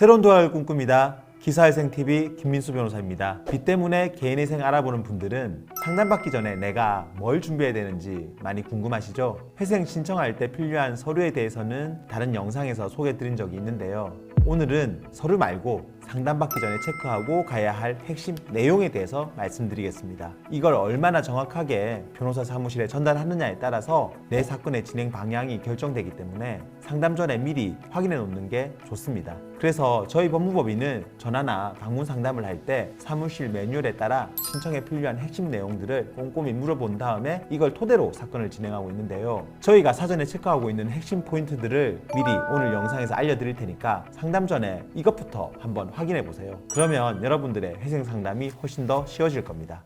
새로운 도약을 꿈꿉니다. 기사회생TV 김민수 변호사입니다. 빚 때문에 개인회생 알아보는 분들은 상담받기 전에 내가 뭘 준비해야 되는지 많이 궁금하시죠? 회생 신청할 때 필요한 서류에 대해서는 다른 영상에서 소개해드린 적이 있는데요. 오늘은 서류 말고 상담받기 전에 체크하고 가야 할 핵심 내용에 대해서 말씀드리겠습니다. 이걸 얼마나 정확하게 변호사 사무실에 전달하느냐에 따라서 내 사건의 진행 방향이 결정되기 때문에 상담 전에 미리 확인해 놓는 게 좋습니다. 그래서 저희 법무법인은 전화나 방문 상담을 할 때 사무실 매뉴얼에 따라 신청에 필요한 핵심 내용들을 꼼꼼히 물어본 다음에 이걸 토대로 사건을 진행하고 있는데요. 저희가 사전에 체크하고 있는 핵심 포인트들을 미리 오늘 영상에서 알려드릴 테니까 상담 전에 이것부터 한번 확인해 보세요. 그러면 여러분들의 회생 상담이 훨씬 더 쉬워질 겁니다.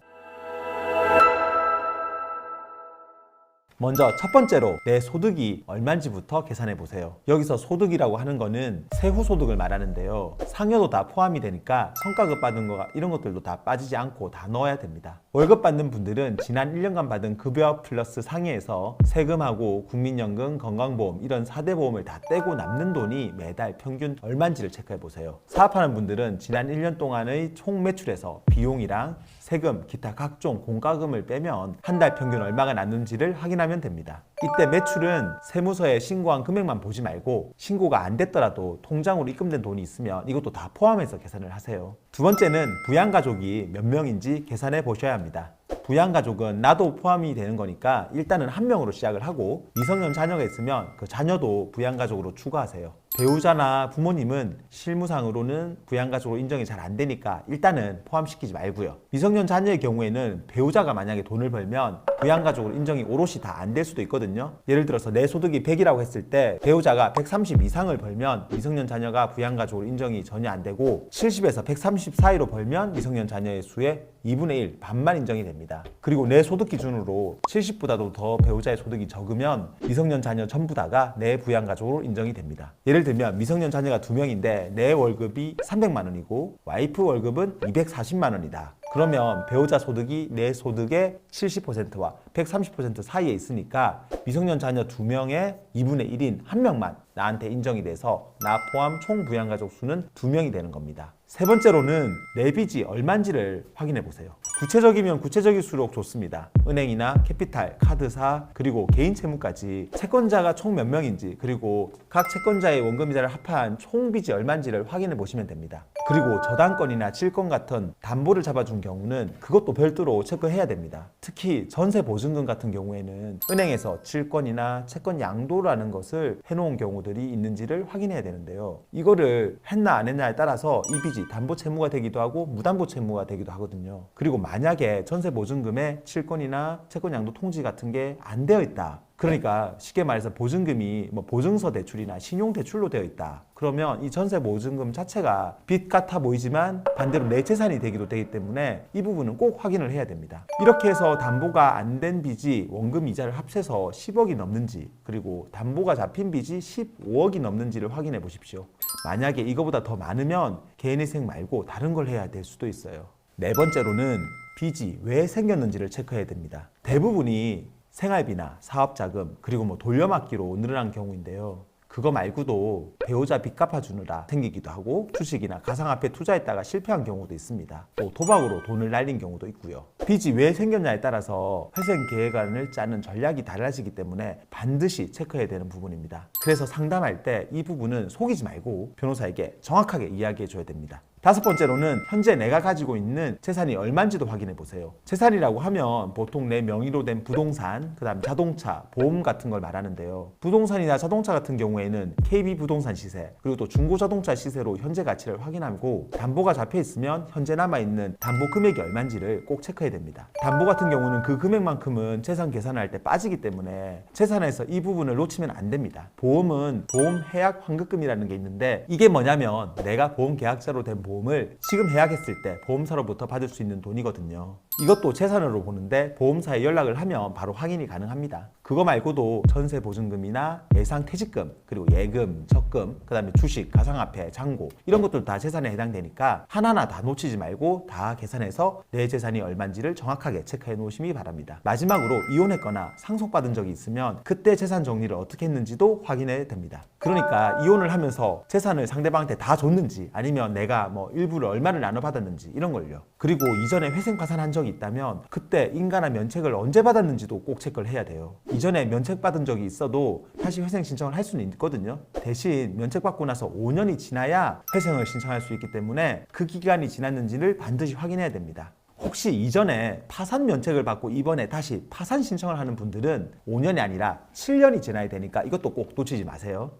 먼저 첫 번째로 내 소득이 얼마인지부터 계산해 보세요. 여기서 소득이라고 하는 거는 세후 소득을 말하는데요. 상여도 다 포함이 되니까 성과급 받은 거 이런 것들도 다 빠지지 않고 다 넣어야 됩니다. 월급 받는 분들은 지난 1년간 받은 급여 플러스 상여에서 세금하고 국민연금, 건강보험 이런 4대 보험을 다 떼고 남는 돈이 매달 평균 얼마인지를 체크해 보세요. 사업하는 분들은 지난 1년 동안의 총 매출에서 비용이랑 세금, 기타 각종 공과금을 빼면 한 달 평균 얼마가 남는지를 확인하면 됩니다. 이때 매출은 세무서에 신고한 금액만 보지 말고 신고가 안 됐더라도 통장으로 입금된 돈이 있으면 이것도 다 포함해서 계산을 하세요. 두 번째는 부양가족이 몇 명인지 계산해 보셔야 합니다. 부양가족은 나도 포함이 되는 거니까 일단은 한 명으로 시작을 하고 미성년 자녀가 있으면 그 자녀도 부양가족으로 추가하세요. 배우자나 부모님은 실무상으로는 부양가족으로 인정이 잘 안 되니까 일단은 포함시키지 말고요. 미성년 자녀의 경우에는 배우자가 만약에 돈을 벌면 부양가족으로 인정이 오롯이 다 안 될 수도 있거든요. 예를 들어서 내 소득이 100이라고 했을 때 배우자가 130 이상을 벌면 미성년 자녀가 부양가족으로 인정이 전혀 안 되고 70에서 130 사이로 벌면 미성년 자녀의 수의 2분의 1, 반만 인정이 됩니다. 그리고 내 소득 기준으로 70보다도 더 배우자의 소득이 적으면 미성년 자녀 전부 다가 내 부양가족으로 인정이 됩니다. 예를 들면 미성년 자녀가 2명인데 내 월급이 300만 원이고 와이프 월급은 240만 원이다. 그러면 배우자 소득이 내 소득의 70%와 130% 사이에 있으니까 미성년 자녀 2명의 2분의 1인 1명만 나한테 인정이 돼서 나 포함 총 부양가족 수는 2명이 되는 겁니다. 세 번째로는 내 빚이 얼마인지를 확인해 보세요. 구체적이면 구체적일수록 좋습니다. 은행이나 캐피탈, 카드사, 그리고 개인 채무까지 채권자가 총 몇 명인지 그리고 각 채권자의 원금이자를 합한 총 빚이 얼마인지를 확인해 보시면 됩니다. 그리고 저당권이나 질권 같은 담보를 잡아준 경우는 그것도 별도로 체크해야 됩니다. 특히 전세보증금 같은 경우에는 은행에서 질권이나 채권 양도라는 것을 해놓은 경우들이 있는지를 확인해야 되는데요. 이거를 했나 안 했냐에 따라서 이 빚이 담보 채무가 되기도 하고 무담보 채무가 되기도 하거든요. 그리고 만약에 전세보증금에 질권이나 채권 양도 통지 같은 게 안 되어 있다. 그러니까 쉽게 말해서 보증금이 보증서 대출이나 신용 대출로 되어 있다. 그러면 이 전세 보증금 자체가 빚 같아 보이지만 반대로 내 재산이 되기도 되기 때문에 이 부분은 꼭 확인을 해야 됩니다. 이렇게 해서 담보가 안 된 빚이 원금 이자를 합쳐서 10억이 넘는지 그리고 담보가 잡힌 빚이 15억이 넘는지를 확인해 보십시오. 만약에 이거보다 더 많으면 개인회생 말고 다른 걸 해야 될 수도 있어요. 네 번째로는 빚이 왜 생겼는지를 체크해야 됩니다. 대부분이 생활비나 사업자금 그리고 돌려막기로 늘어난 경우인데요. 그거 말고도 배우자 빚 갚아주느라 생기기도 하고 주식이나 가상화폐 투자했다가 실패한 경우도 있습니다. 또 도박으로 돈을 날린 경우도 있고요. 빚이 왜 생겼냐에 따라서 회생 계획안을 짜는 전략이 달라지기 때문에 반드시 체크해야 되는 부분입니다. 그래서 상담할 때 이 부분은 속이지 말고 변호사에게 정확하게 이야기해 줘야 됩니다. 다섯 번째로는 현재 내가 가지고 있는 재산이 얼마인지도 확인해 보세요. 재산이라고 하면 보통 내 명의로 된 부동산, 그 다음 자동차, 보험 같은 걸 말하는데요. 부동산이나 자동차 같은 경우에는 KB 부동산 시세, 그리고 또 중고자동차 시세로 현재 가치를 확인하고 담보가 잡혀 있으면 현재 남아있는 담보 금액이 얼마인지를 꼭 체크해야 됩니다. 담보 같은 경우는 그 금액만큼은 재산 계산할 때 빠지기 때문에 재산에서 이 부분을 놓치면 안 됩니다. 보험은 보험 해약 환급금이라는 게 있는데 이게 뭐냐면 내가 보험 계약자로 된 보험을 지금 해약했을 때 보험사로부터 받을 수 있는 돈이거든요. 이것도 재산으로 보는데 보험사에 연락을 하면 바로 확인이 가능합니다. 그거 말고도 전세 보증금이나 예상 퇴직금, 그리고 예금, 적금, 그다음에 주식, 가상화폐, 잔고 이런 것들 다 재산에 해당되니까 하나하나 다 놓치지 말고 다 계산해서 내 재산이 얼마인지를 정확하게 체크해 놓으시기 바랍니다. 마지막으로 이혼했거나 상속받은 적이 있으면 그때 재산 정리를 어떻게 했는지도 확인해야 됩니다. 그러니까 이혼을 하면서 재산을 상대방한테 다 줬는지 아니면 내가 뭐 일부를 얼마를 나눠 받았는지 이런 걸요. 그리고 이전에 회생 파산한 적이 있다면 그때 인가나 면책을 언제 받았는지도 꼭 체크를 해야 돼요. 이전에 면책 받은 적이 있어도 다시 회생 신청을 할 수는 있거든요. 대신 면책 받고 나서 5년이 지나야 회생을 신청할 수 있기 때문에 그 기간이 지났는지를 반드시 확인해야 됩니다. 혹시 이전에 파산 면책을 받고 이번에 다시 파산 신청을 하는 분들은 5년이 아니라 7년이 지나야 되니까 이것도 꼭 놓치지 마세요.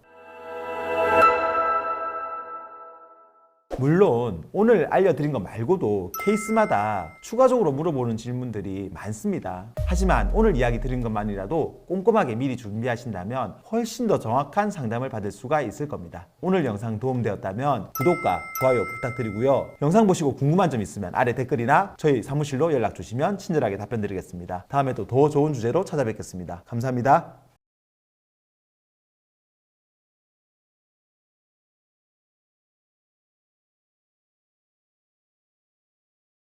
물론 오늘 알려드린 것 말고도 케이스마다 추가적으로 물어보는 질문들이 많습니다. 하지만 오늘 이야기 드린 것만이라도 꼼꼼하게 미리 준비하신다면 훨씬 더 정확한 상담을 받을 수가 있을 겁니다. 오늘 영상 도움되었다면 구독과 좋아요 부탁드리고요. 영상 보시고 궁금한 점 있으면 아래 댓글이나 저희 사무실로 연락 주시면 친절하게 답변 드리겠습니다. 다음에 또 더 좋은 주제로 찾아뵙겠습니다. 감사합니다.